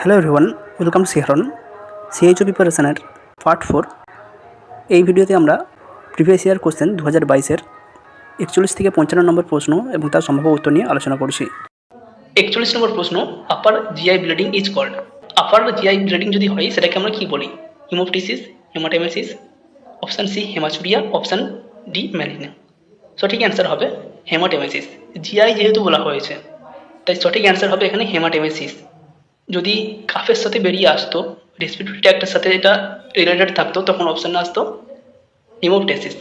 Hello everyone, welcome সিহরন CHO প্রিপারেশনের part 4। এই ভিডিওতে আমরা প্রিভিয়াস ইয়ার কোশ্চেন 2022-এর 41 থেকে 55 নম্বর প্রশ্ন এবং তার সম্ভাব্য উত্তর নিয়ে আলোচনা করছি। 41 নম্বর প্রশ্ন, upper GI bleeding is called. Upper GI bleeding যদি হয় সেটাকে আমরা কি বলি? Haemoptysis, haematemesis, option C haematuria, option D melaena. সঠিক অ্যান্সার হবে হেমাটেমেসিস। জিআই যেহেতু বলা হয়েছে তাই সঠিক অ্যান্সার হবে এখানে হেমাটেমেসিস। যদি কাফের সাথে বেরিয়ে আসতো, রেসপিরেটরি ট্র্যাক্টের সাথে এটা রিলেটেড থাকতো, তখন অপশানে আসতো হিমোপটেসিস।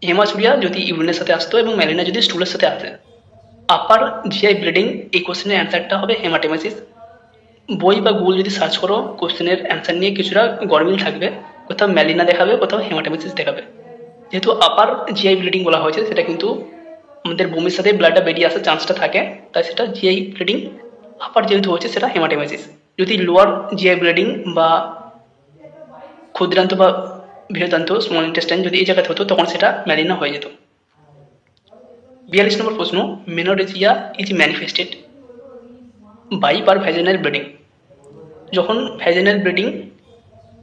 হেমাচুরিয়া যদি ইউরিনের সাথে আসতো এবং ম্যালিনা যদি স্টুলের সাথে আসে। আপার জিআই ব্লিডিং, এই কোশ্চেনের অ্যান্সারটা হবে হেমাটেমেসিস। বই বা গুগল যদি সার্চ করো, কোশ্চেনের অ্যান্সার নিয়ে কিছুটা গরমিল থাকবে, কোথাও ম্যালিনা দেখাবে, কোথাও হেমাটেমেসিস দেখাবে। যেহেতু আপার জিআই ব্লিডিং বলা হয়েছে, সেটা কিন্তু আমাদের বমির সাথে ব্লাডটা বেরিয়ে আসার চান্সটা থাকে, তাই সেটা জিআই ব্লিডিং। আপার যেহেতু হচ্ছে সেটা হেমাটেমেসিস। যদি লোয়ার জিআই ব্লিডিং বা ক্ষুদ্রান্ত বা বৃহদান্ত স্মল ইন্টেস্টাইন যদি এই জায়গাতে হতো, তখন সেটা ম্যালিনা হয়ে যেত। 42 নম্বর প্রশ্ন, menorrhagia is manifested by per vaginal bleeding. যখন ভ্যাজিনাল ব্লিডিং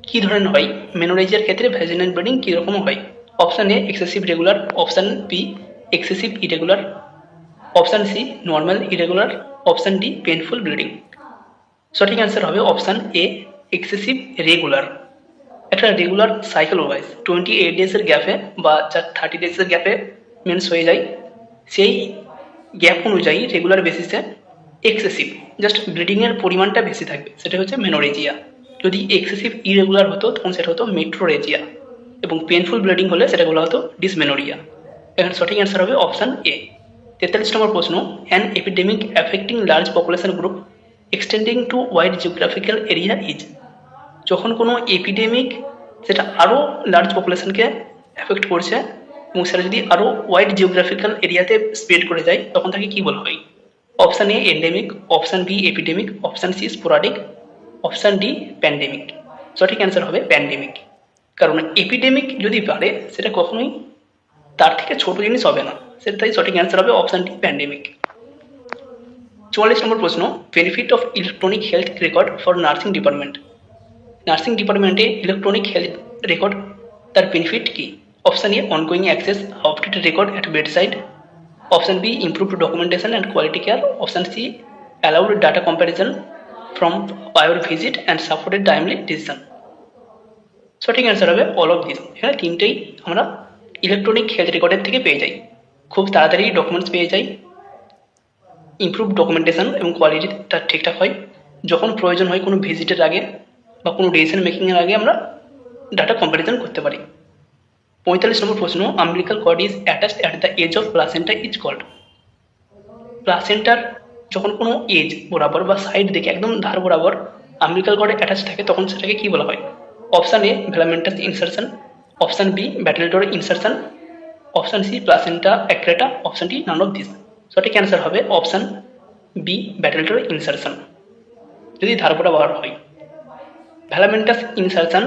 কী ধরনের হয়, মেনোরেজিয়ার ক্ষেত্রে ভ্যাজিনাল ব্লিডিং কীরকম হয়? Option A excessive regular, option B excessive irregular, option C normal irregular, option D painful bleeding. সঠিক অ্যান্সার হবে অপশান এ এক্সেসিভ রেগুলার। একটা রেগুলার সাইকেল ওয়াইজ 28 ডেজের গ্যাপে বা 30 ডেজের গ্যাপে মেন্স হয়ে যায়, সেই গ্যাপ অনুযায়ী রেগুলার বেসিসে এক্সেসিভ জাস্ট ব্লিডিংয়ের পরিমাণটা বেশি থাকবে, সেটা হচ্ছে মেনোরেজিয়া। যদি এক্সেসিভ ইরেগুলার হতো তখন সেটা হতো মেট্রোরেজিয়া, এবং পেনফুল ব্লিডিং হলে সেটা বলা হতো ডিসমেনোরিয়া। এখানে সঠিক অ্যান্সার হবে অপশান এ। 43 নম্বর প্রশ্ন, an epidemic affecting large population group extending to wide geographical area is. যখন কোনো এপিডেমিক সেটা আরও লার্জ পপুলেশনকে এফেক্ট করছে এবং সেটা যদি আরও ওয়াইড জিওগ্রাফিক্যাল এরিয়াতে স্প্রেড করে যায়, তখন তাকে কী বলা হয়? Option A endemic, option B epidemic, option C sporadic, option D pandemic. সঠিক অ্যান্সার হবে প্যান্ডেমিক। কারণ এপিডেমিক যদি বাড়ে সেটা কখনোই তার থেকে ছোট জিনিস হবে না, সেটাই সঠিক অ্যান্সার হবে অপশান ডি প্যান্ডেমিক। 44 নম্বর প্রশ্ন, benefit of electronic health record for nursing department. Nursing ডিপার্টমেন্টে ইলেকট্রনিক হেলথ রেকর্ড তার বেনিফিট কি? Option A ongoing access update record at bedside, option B improved documentation and quality care, option C allowed data comparison from prior visit and supported timely decision. সঠিক answer হবে all of this. এখানে তিনটেই আমরা electronic health রেকর্ডের থেকে পেয়ে যাই। খুব তাড়াতাড়ি ডকুমেন্টস পেয়ে যাই, ইমপ্রুভ ডকুমেন্টেশন এবং কোয়ালিটিটা ঠিকঠাক হয়, যখন প্রয়োজন হয় কোনো ভিজিটের আগে বা কোনো ডিসিশন মেকিংয়ের আগে আমরা ডাটা কম্প্যারিজন করতে পারি। 45 নম্বর প্রশ্ন, umbilical cord is attached at the edge of placenta is called. প্লাসেন্টার যখন কোনো এজ বরাবর বা সাইড দিকে একদম ধার বরাবর আম্বিলিক্যাল কর্ডে অ্যাটাচ থাকে, তখন সেটাকে কী বলা হয়? Option A velamentous insertion, option B battledore insertion, option C placenta accreta, option D none of this. সঠিক অ্যান্সার হবে অপশান বি ব্যাটেলডোর ইনসারশন, যদি ধার বরাবর হয়। ভ্যালামেন্টাস ইনসারশন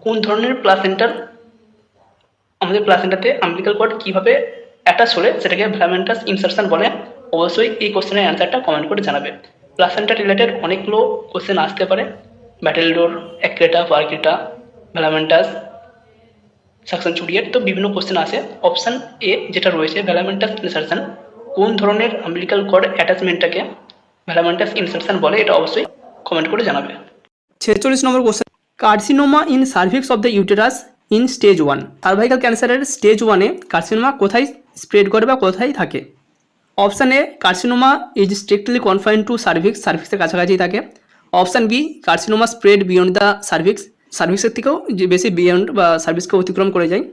কোন ধরনের প্লাসেন্টার আমাদের প্লাসেন্টাতে আম্বিলিক্যাল কর্ড কীভাবে অ্যাটাচ হলে সেটাকে ভ্যালামেন্টাস ইনসারশন বলে? অবশ্যই এই কোশ্চেনের অ্যান্সারটা কমেন্ট করে জানাবে। প্লাসেন্টা রিলেটেড অনেকগুলো কোশ্চেন আসতে পারে, ব্যাটেলডোর, অ্যাক্রেটা, পার্কিটা, ভ্যালামেন্টাস, সাকশন চুরিয়েট, তো বিভিন্ন কোশ্চেন আসে। অপশান এ যেটা রয়েছে ভ্যালামেন্টাস ইনসারশন, কোন ধরনের আম্বিলিক্যাল কর্ড অ্যাটাচমেন্টটাকে ভ্যালামেন্টাস ইনসারশন বলে, এটা অবশ্যই কমেন্ট করে জানাবে। 46 নম্বর question, carcinoma in cervix of the uterus in stage 1। Cervical ক্যান্সারের স্টেজ 1-এ কার্সিনোমা কোথায় স্প্রেড করে বা কোথায় থাকে? Option A carcinoma is strictly confined to cervix, সার্ভিক্সের কাছাকাছি থাকে। Option B carcinoma spread beyond the cervix, সার্ভিক্সের থেকেও বেশি বিয়ন্ড বা সার্ভিক্সকে অতিক্রম করে যায়।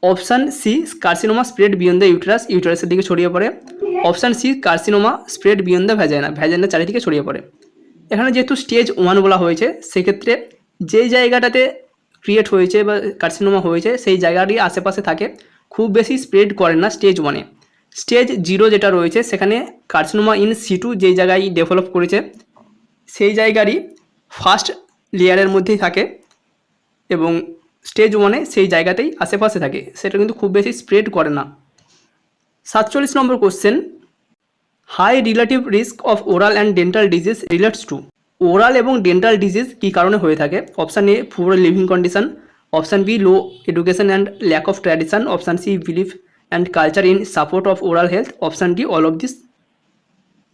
Option C carcinoma spread beyond the uterus, ইউটেরাসের দিকে ছড়িয়ে পড়ে। Option C carcinoma spread beyond the vagina, ভ্যাজাইনার চারিদিকে ছড়িয়ে পড়ে। এখানে যেহেতু স্টেজ 1 বলা হয়েছে, সেক্ষেত্রে যেই জায়গাটাতে ক্রিয়েট হয়েছে বা কার্সিনোমা হয়েছে সেই জায়গারই আশেপাশে থাকে, খুব বেশি স্প্রেড করে না স্টেজ 1-এ। স্টেজ 0 যেটা রয়েছে সেখানে কার্সিনোমা ইন সিটু যেই জায়গায় ডেভেলপ করেছে সেই জায়গারই ফার্স্ট লেয়ারের মধ্যেই থাকে, এবং স্টেজ 1-এ সেই জায়গাতেই আশেপাশে থাকে, সেটা কিন্তু খুব বেশি স্প্রেড করে না। 47 নম্বর question, high relative risk of oral and dental disease relates to. Oral এবং ডেন্টাল ডিজিজ কী কারণে হয়ে থাকে? Option A poor living condition, option B low education and lack of tradition, option C belief and culture in support of oral health, option D all of this.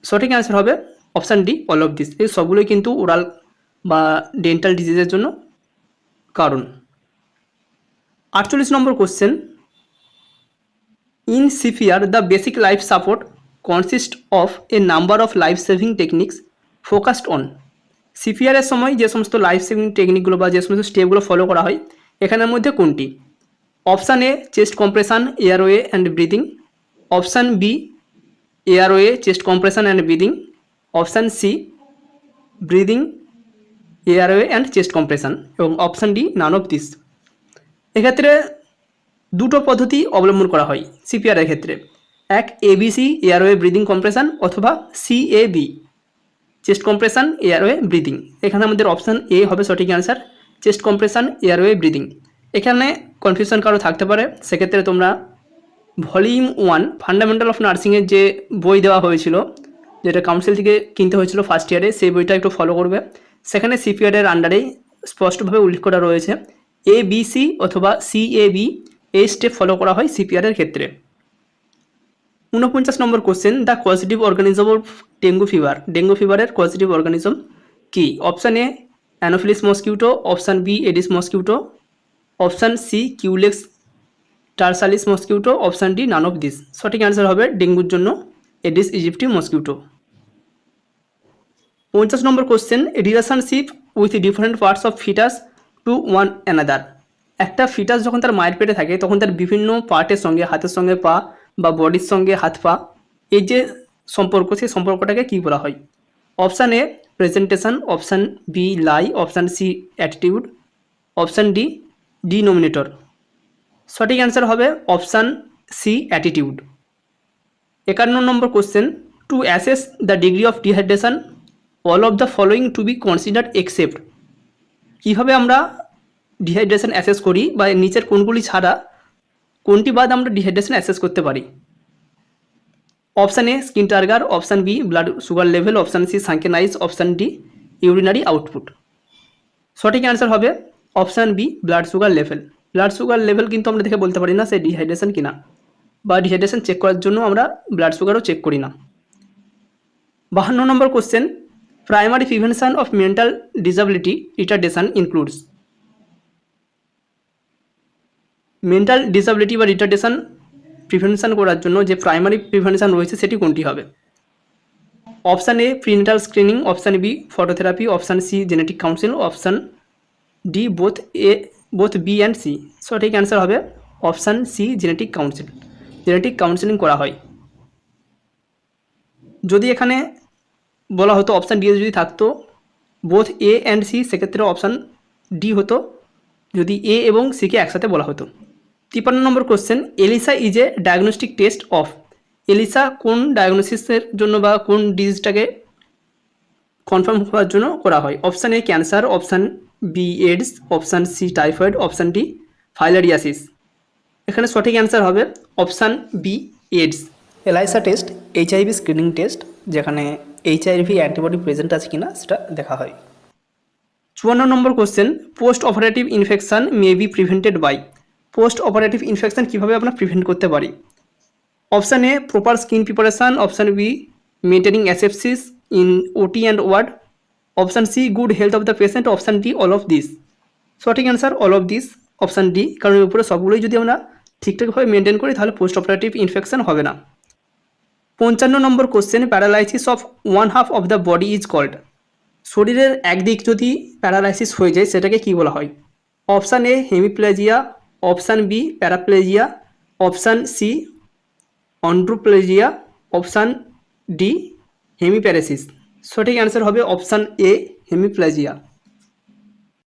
সঠিক answer হবে option D all of this. এই সবগুলোই কিন্তু oral বা dental ডিজিজের জন্য কারণ। 48 নম্বর question, in CPR the basic life support consist of a number of life saving techniques focused on. সিপিআরের সময় যে সমস্ত লাইফ সেভিং টেকনিকগুলো বা যে সমস্ত স্টেপগুলো ফলো করা হয় এখানের মধ্যে কোনটি? Option A chest compression, airway and breathing, option B airway, chest compression and breathing, option C breathing, airway and chest compression এবং option D none of this. এক্ষেত্রে দুটো পদ্ধতি অবলম্বন করা হয় সিপিআরের ক্ষেত্রে, এক এবিসি এয়ারওয়ে ব্রিদিং কম্প্রেশন অথবা CAB chest compression airway breathing. এখানে আমাদের অপশান এ হবে সঠিক answer, chest compression airway breathing. এখানে কনফিউশন কারো থাকতে পারে, সেক্ষেত্রে তোমরা ভলিউম 1 ফান্ডামেন্টাল অফ নার্সিংয়ের যে বই দেওয়া হয়েছিল, যেটা কাউন্সিল থেকে কিনতে হয়েছিল ফার্স্ট ইয়ারে, সেই বইটা একটু ফলো করবে। সেখানে সিপিআরের আন্ডারেই স্পষ্টভাবে উল্লেখ করা রয়েছে এবিসি অথবা সিএবি এই স্টেপ ফলো করা হয় সিপিআরের ক্ষেত্রে। 49 নম্বর question, the causative organism of dengue fever. Dengue ফিভারের কজেটিভ অর্গানিজম কি? Option A Anopheles mosquito, option B Aedes mosquito, option C Culex tarsalis mosquito, option D none of this. সঠিক answer হবে ডেঙ্গুর জন্য এডিস ইজিপ্টি মসকিউটো। 50 নম্বর question, relationship with different parts of foetus to one another. একটা foetus যখন তার মায়ের পেটে থাকে তখন তার বিভিন্ন পার্টের সঙ্গে, হাতের সঙ্গে পা বা বডির সঙ্গে হাত পা, এই যে সম্পর্ক, সেই সম্পর্কটাকে কী বলা হয়? Option A presentation, option B lie, option C attitude, option D denominator. সঠিক অ্যান্সার হবে অপশান সি অ্যাটিটিউড। 51 নম্বর question, to assess the degree of dehydration all of the following to be considered except. কীভাবে আমরা dehydration assess করি বা নিচের কোনগুলি ছাড়া কোনটি বাদ আমরা ডিহাইড্রেশন অ্যাসেস করতে পারি? Option A skin turgor, option B blood sugar level, option C sunken eyes, option D urinary output. সঠিক অ্যান্সার হবে option B blood sugar level. Blood sugar level কিন্তু আমরা দেখে বলতে পারি না সে ডিহাইড্রেশন কিনা, বা ডিহাইড্রেশন চেক করার জন্য আমরা ব্লাড সুগারও চেক করি না। 52 নম্বর question, primary prevention of mental disability retardation includes. Mental disability বা রিটার্ডেশন প্রিভেনশন করার জন্য যে প্রাইমারি প্রিভেনশন রয়েছে সেটি কোনটি হবে? Option A prenatal screening, option B phototherapy, option C genetic council, option D both B and C. সঠিক answer হবে option C genetic council. Genetic counselling করা হয়। যদি এখানে বলা হতো অপশান ডি যদি থাকতো বোথ এ অ্যান্ড সি, সেক্ষেত্রে অপশান ডি হতো যদি এ এবং সিকে একসাথে বলা হতো। 53 নম্বর question, ELISA is a diagnostic test of. ELISA কোন ডায়াগনোসিসের জন্য বা কোন ডিজিজটাকে কনফার্ম হওয়ার জন্য করা হয়? Option A cancer, option B AIDS, option C typhoid, option D filariasis. এখানে সঠিক অ্যান্সার হবে option B AIDS. ELISA test HIV screening test, যেখানে এইচআইভি অ্যান্টিবডি প্রেজেন্ট আছে কিনা সেটা দেখা হয়। 54 নম্বর question, post operative infection may be prevented by. Post operative infection কীভাবে আমরা প্রিভেন্ট করতে পারি? Option A proper skin preparation, option B maintaining asepsis in OT and ward, option C good health of the patient, option D all of this. সঠিক answer all of this, option D. কারণ এর উপরে সবগুলোই যদি আমরা ঠিকঠাকভাবে maintain করি তাহলে পোস্ট অপারেটিভ ইনফেকশন হবে না। 55 নম্বর question, paralysis of one half of the body is called. শরীরের একদিক যদি প্যারালাইসিস হয়ে যায় সেটাকে কি বলা হয়? Option A hemiplegia, option B paraplegia, option C androplegia, option D hemiparesis. সঠিক অ্যান্সার হবে অপশান এ হেমিপ্লেজিয়া।